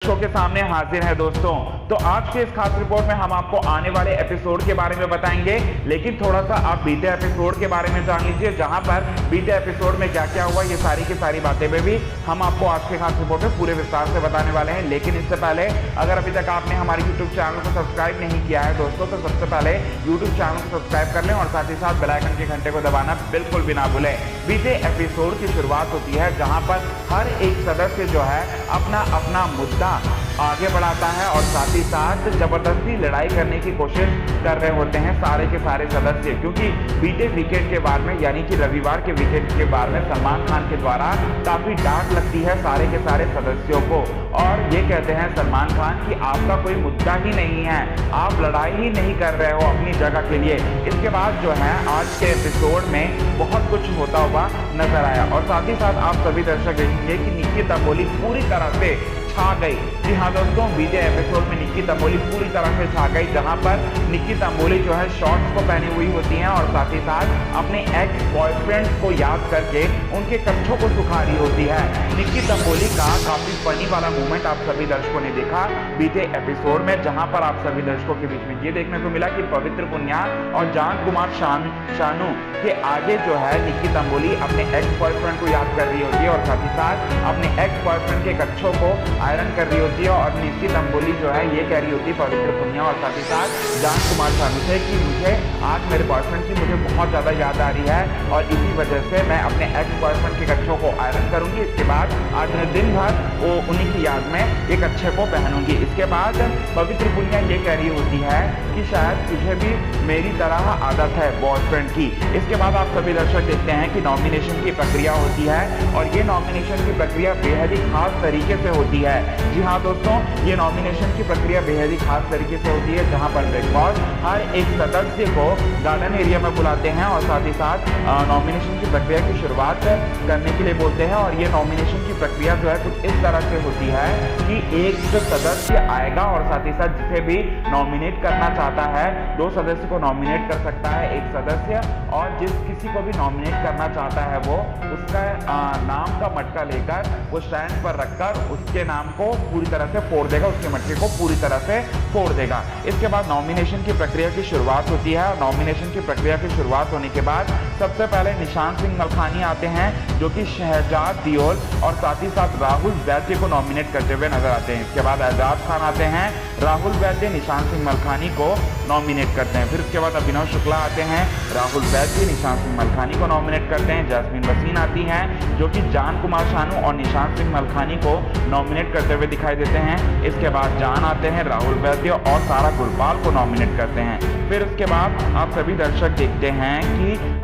दर्शकों के सामने हाजिर है दोस्तों। तो आज के इस खास रिपोर्ट में हम आपको आने वाले एपिसोड के बारे में बताएंगे, लेकिन थोड़ा सा आप बीते एपिसोड के बारे में जान लीजिए, जहां पर बीते एपिसोड में क्या क्या हुआ, ये सारी की सारी बातें में भी हम आपको आज के खास रिपोर्ट में पूरे विस्तार से बताने वाले हैं। लेकिन इससे पहले अगर अभी तक आपने हमारे यूट्यूब चैनल को सब्सक्राइब नहीं किया है दोस्तों, तो सबसे पहले यूट्यूब चैनल को सब्सक्राइब कर लें और साथ ही साथ बेल आइकन के घंटे को दबाना बिल्कुल भी ना भूलें। बीते एपिसोड की शुरुआत होती है जहां पर हर एक सदस्य जो है अपना अपना मुद्दा आगे बढ़ाता है और साथ ही साथ जबरदस्ती लड़ाई करने की कोशिश कर रहे होते हैं सारे के सारे सदस्य, क्योंकि बीते वीकेंड के बाद में यानी कि रविवार के वीकेंड के बाद में सलमान खान के द्वारा काफी डांट लगती है सारे के सारे सदस्यों को, और ये कहते हैं सलमान खान कि आपका कोई मुद्दा ही नहीं है, आप लड़ाई ही नहीं कर रहे हो अपनी जगह के लिए। इसके बाद जो है आज के एपिसोड में बहुत कुछ होता हुआ नजर आया और साथ ही साथ आप सभी दर्शक देखेंगे कि निक्की तंबोली पूरी तरह से छा गई। जी हाँ दोस्तों, बीते एपिसोड में निक्की तंबोली पूरी तरह से छा गई, जहां पर निक्की तंबोली जो है शॉर्ट्स को पहनी हुई होती हैं और साथ ही साथ अपने एक्स बॉयफ्रेंड को याद करके उनके कच्छों को सुखा रही होती है। निक्की तंबोली का काफी फनी वाला मूवमेंट आप सभी दर्शकों ने देखा बीते एपिसोड में, जहां पर आप सभी दर्शकों के बीच में ये देखने को मिला कि पवित्र पुनिया और जान कुमार शानू के आगे जो है निक्की तंबोली अपने एक्स बॉयफ्रेंड को याद कर रही होती है और साथ ही साथ अपने एक्स बॉयफ्रेंड के कच्छों को आयरन कर रही होती है और निक्की तंबोली जो है ये कह रही होती है पवित्र पुनिया और साथ ही साथ जान कुमार शानू से कि मुझे आज मेरे बॉयफ्रेंड की मुझे बहुत ज्यादा याद आ रही है और इसी वजह से मैं अपने एक्स बॉयफ्रेंड के कच्छों को आयरन करूंगी। इसके बाद आज मैं दिन भर वो उन्हीं की याद में एक कच्छे को पहनूंगी। इसके बाद पवित्र पुनिया ये कह रही होती है कि शायद तुझे भी मेरी तरह आदत है बॉयफ्रेंड की। इसके बाद आप सभी दर्शक देखते हैं कि नॉमिनेशन की प्रक्रिया होती है और ये नॉमिनेशन की प्रक्रिया बेहद ही खास तरीके से होती है। जी हाँ दोस्तों, ये नॉमिनेशन की प्रक्रिया बेहद ही खास तरीके से होती है, जहां पर बिग बॉस हर एक सदस्य को गार्डन एरिया में बुलाते हैं और साथ ही साथ नॉमिनेशन की प्रक्रिया की शुरुआत करने के लिए बोलते हैं। और ये नॉमिनेशन की प्रक्रिया जो है कुछ इस तरह से होती है कि एक सदस्य आएगा और साथ ही साथ जिसे भी नॉमिनेट करना चाहता है, दो सदस्य को नॉमिनेट कर सकता है एक सदस्य, और जिस किसी को भी नॉमिनेट करना चाहता है वो उसका नाम का मटका लेकर वो स्टैंड पर रखकर उसके नाम को पूरी तरह से फोड़ देगा, उसके मटके को पूरी तरह से फोड़ देगा। इसके बाद नॉमिनेशन की प्रक्रिया की शुरुआत होती है और नॉमिनेशन की प्रक्रिया की शुरुआत होने के बाद सबसे पहले निशांत सिंह मलखानी आते हैं, जो कि शहजाद दियोल और साथ ही साथ राहुल वैद्य को नॉमिनेट करते हुए नजर आते हैं। इसके बाद एजाज खान आते हैं, राहुल वैद्य निशांत सिंह मलखानी को नॉमिनेट करते हैं। फिर उसके बाद अभिनव शुक्ला आते हैं, राहुल वैद्य निशांत सिंह मलखानी को नॉमिनेट करते हैं। जैस्मीन वसीन आती हैं, जो कि जान कुमार शानू और निशांत सिंह मलखानी को नॉमिनेट करते हुए दिखाई देते हैं। इसके बाद जान आते हैं, राहुल वैद्य और सारा गुरपाल को नॉमिनेट करते हैं। फिर उसके बाद आप सभी दर्शक देखते हैं कि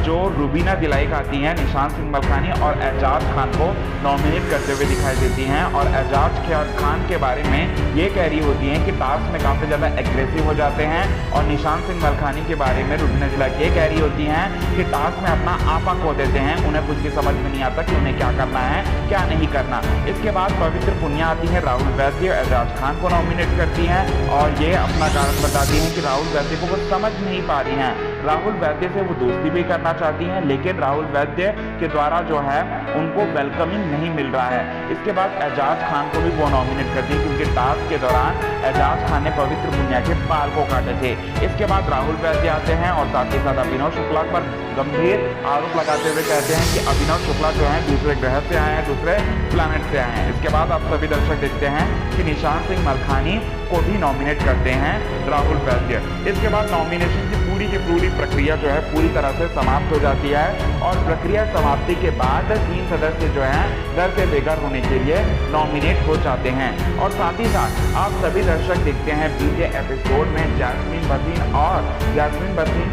जो रुबीना दिलाइक आती हैं, निशांत सिंह मलखानी और एजाज खान को नॉमिनेट करते हुए दिखाई देती हैं और एजाज खान के बारे में ये कह रही होती हैं कि टास्क में काफी ज्यादा एग्रेसिव हो जाते हैं, और निशांत सिंह मलखानी के बारे में रुबीना दिलाइक ये कह रही होती हैं कि टास्क में अपना आपा खो देते हैं, उन्हें कुछ भी समझ में नहीं आता कि उन्हें क्या करना है क्या नहीं करना। इसके बाद पवित्र पुनिया आती है, राहुल वैद्य और एजाज खान को नॉमिनेट करती हैं और ये अपना कारण बताती हैं कि राहुल वैद्य को वो समझ नहीं पा रही हैं। राहुल वैद्य से वो दोस्ती भी करना चाहती हैं, लेकिन राहुल वैद्य के द्वारा जो है उनको वेलकमिंग नहीं मिल रहा है। इसके बाद एजाज खान को भी वो नॉमिनेट करती है, क्योंकि टास्क के दौरान एजाज खान ने पवित्र पुनिया के बाल को काटे थे। इसके बाद राहुल वैद्य आते हैं और साथ ही साथ अभिनव शुक्ला पर गंभीर आरोप लगाते हुए कहते हैं कि अभिनव शुक्ला जो है दूसरे ग्रह से आए हैं, दूसरे प्लैनेट से आए हैं। इसके बाद आप सभी दर्शक देखते हैं कि निशांत सिंह मलखानी को भी नॉमिनेट करते हैं राहुल वैद्य। इसके बाद नॉमिनेशन की पूरी प्रक्रिया जो है पूरी तरह से समाप्त हो जाती है और प्रक्रिया समाप्ति के बाद 3 सदस्य जो हैं घर से बेघर होने के लिए नॉमिनेट हो जाते हैं। और साथ ही साथ आप सभी दर्शक देखते हैं बीते एपिसोड में जैस्मीन वसीन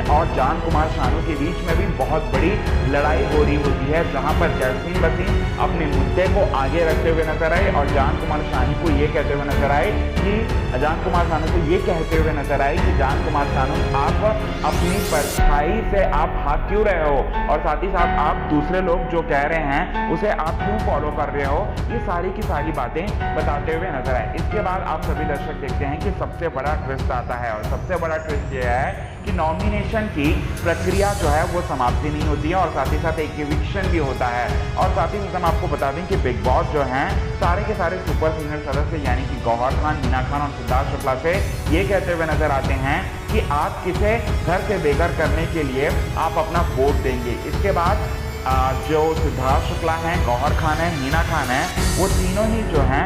और जान कुमार शानू के बीच में भी बहुत बड़ी लड़ाई हो रही होती है, जहां पर जैस्मीन वसीन अपने मुद्दे को आगे रखते हुए नजर आए और जान कुमार शानू को ये कहते हुए नजर आए कि जान कुमार शानू को ये कहते हुए नजर आए कि जान कुमार शानू आप अपनी परछाई से आप भाग क्यों रहे हो, और साथ ही साथ आप दूसरे लोग जो कह रहे हैं उसे आप क्यों फॉलो कर रहे हो, ये सारी की सारी बातें बताते हुए नजर आए। इसके बाद आप सभी दर्शक देखते हैं कि सबसे बड़ा ट्विस्ट आता है, और सबसे बड़ा ट्विस्ट ये है कि नॉमिनेशन की प्रक्रिया जो है वो समाप्ति नहीं होती है, और साथ ही साथ एक इविक्शन भी होता है। और साथ ही साथ हम आपको बता दें कि बिग बॉस जो हैं सारे के सारे सुपर सीनियर सदस्य यानी कि गौहर खान, मीना खान और सिद्धार्थ शुक्ला से ये कहते हुए नजर आते हैं कि आप किसे घर से बेघर करने के लिए आप अपना वोट देंगे। इसके बाद जो सिद्धार्थ शुक्ला हैं, गौहर खान है, मीना खान है, वो तीनों ही जो हैं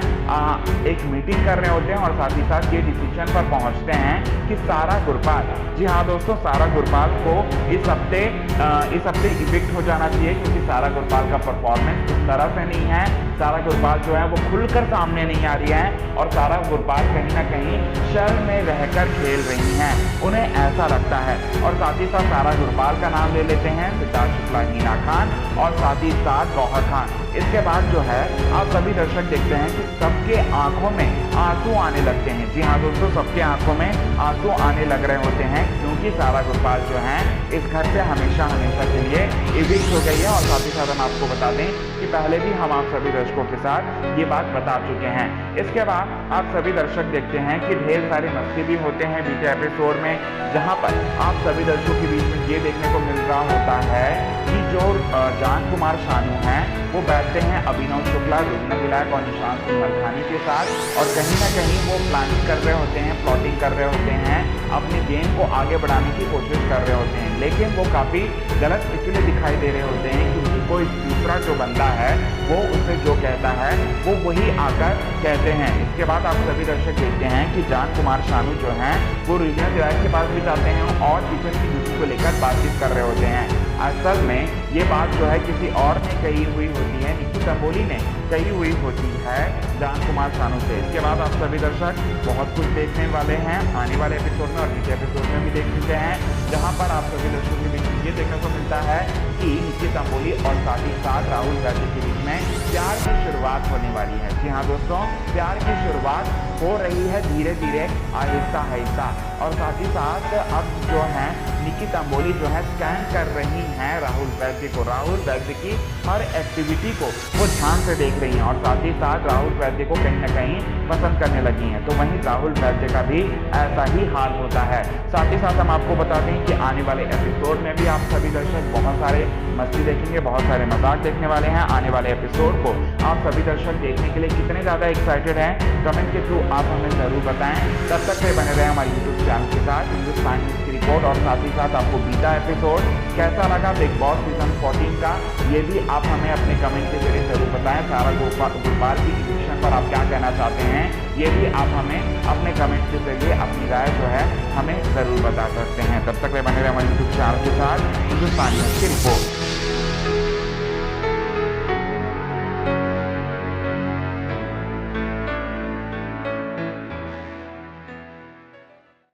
एक मीटिंग कर रहे होते हैं, और साथ ही साथ ये डिसीजन पर पहुंचते हैं कि सारा गुरपाल, जी हाँ दोस्तों, सारा गुरपाल को इस हफ्ते इविक्ट हो जाना चाहिए, क्योंकि सारा गुरपाल का परफॉर्मेंस उस तरह से नहीं है। सारा गुरपाल जो है वो खुलकर सामने नहीं आ रही है, और सारा गुरपाल कहीं ना कहीं शर्म में रहकर खेल रही हैं, उन्हें ऐसा लगता है। और साथ ही साथ सारा गुरपाल का नाम ले लेते हैं सिद्धार्थ शुक्ला, मीना खान और साथ ही साथ गौहर खान। इसके बाद जो है आप सभी दर्शक देखते हैं कि सबके आंखों में आंसू आने लगते हैं। जी हाँ दोस्तों, सबके आंखों में आंसू आने लग रहे होते हैं, क्योंकि सारा गुरपाल जो है इस घर से हमेशा हमेशा के लिए इविक्ट हो गई है। और साथ ही साथ हम आपको बता दें कि पहले भी हम आप सभी दर्शकों के साथ ये बात बता चुके हैं। इसके बाद आप सभी दर्शक देखते हैं कि ढेर सारे मस्ती भी होते हैं बीते एपिसोड में, जहां पर आप सभी दर्शकों के बीच में ये देखने को मिल रहा होता है कि जो जान कुमार शानू हैं वो बैठते हैं अभिनव शुक्ला, रुग्न विलायक और निशांत सिंह मलखानी के साथ, और कहीं ना कहीं वो प्लानिंग कर रहे होते हैं, प्लॉटिंग कर रहे होते हैं, अपने गेम को आगे बढ़ाने की कोशिश कर रहे होते हैं। लेकिन वो काफ़ी गलत इसलिए दिखाई दे रहे होते हैं क्योंकि कोई दूसरा जो बंदा है वो उससे जो कहता है वो वही आकर कहते हैं। इसके बाद आप सभी दर्शक देखते हैं कि जान कुमार शानू जो हैं वो रुग्न विलायक के पास भी जाते हैं और किचन की ड्यूटी को लेकर बातचीत कर रहे होते हैं। असल में ये बात जो है किसी और ने कही हुई होती है, निक्की तंबोली ने कही हुई होती है जान कुमार शानू से। इसके बाद आप सभी दर्शक बहुत कुछ देखने वाले हैं आने वाले एपिसोड में, और बीते एपिसोड में भी देख चुके हैं, जहां पर आप सभी दर्शकों के बीच ये देखने को मिलता है कि निक्की तंबोली और साथ ही साथ राहुल गांधी के बीच में प्यार की शुरुआत होने वाली है। जी हाँ दोस्तों, प्यार की शुरुआत हो रही है धीरे धीरे, आहिस्ता आहिस्ता। और साथ ही साथ अब जो है निक्की तंबोली जो है स्कैन कर रही हैं राहुल वैद्य को, राहुल वैद्य की हर एक्टिविटी को वो ध्यान से देख रही हैं, और साथ ही साथ राहुल वैद्य को कहीं ना कहीं पसंद करने लगी हैं। तो वहीं राहुल वैद्य का भी ऐसा ही हाल होता है। साथ ही साथ हम आपको बता दें कि आने वाले एपिसोड में भी आप सभी दर्शक बहुत सारे मस्ती देखेंगे, बहुत सारे मजाक देखने वाले हैं। आने वाले एपिसोड को आप सभी दर्शक देखने के लिए कितने ज़्यादा एक्साइटेड हैं, कमेंट के थ्रू आप हमें ज़रूर बताएं। तब तक वे बने रहें हमारे यूट्यूब चैनल के साथ, हिंदुस्तान न्यूज़ की रिपोर्ट। और साथ ही साथ आपको बीता एपिसोड कैसा लगा बिग बॉस सीजन 14 का, ये भी आप हमें अपने कमेंट के जरिए जरूर बताएं। सारा गुरपाल की इविक्शन पर आप क्या कहना चाहते हैं, ये भी आप हमें अपने कमेंट के जरिए अपनी राय जो है हमें ज़रूर बता सकते हैं। तब तक वे बने रहे हमारे यूट्यूब चैनल के साथ, हिंदुस्तान न्यूज़ की रिपोर्ट।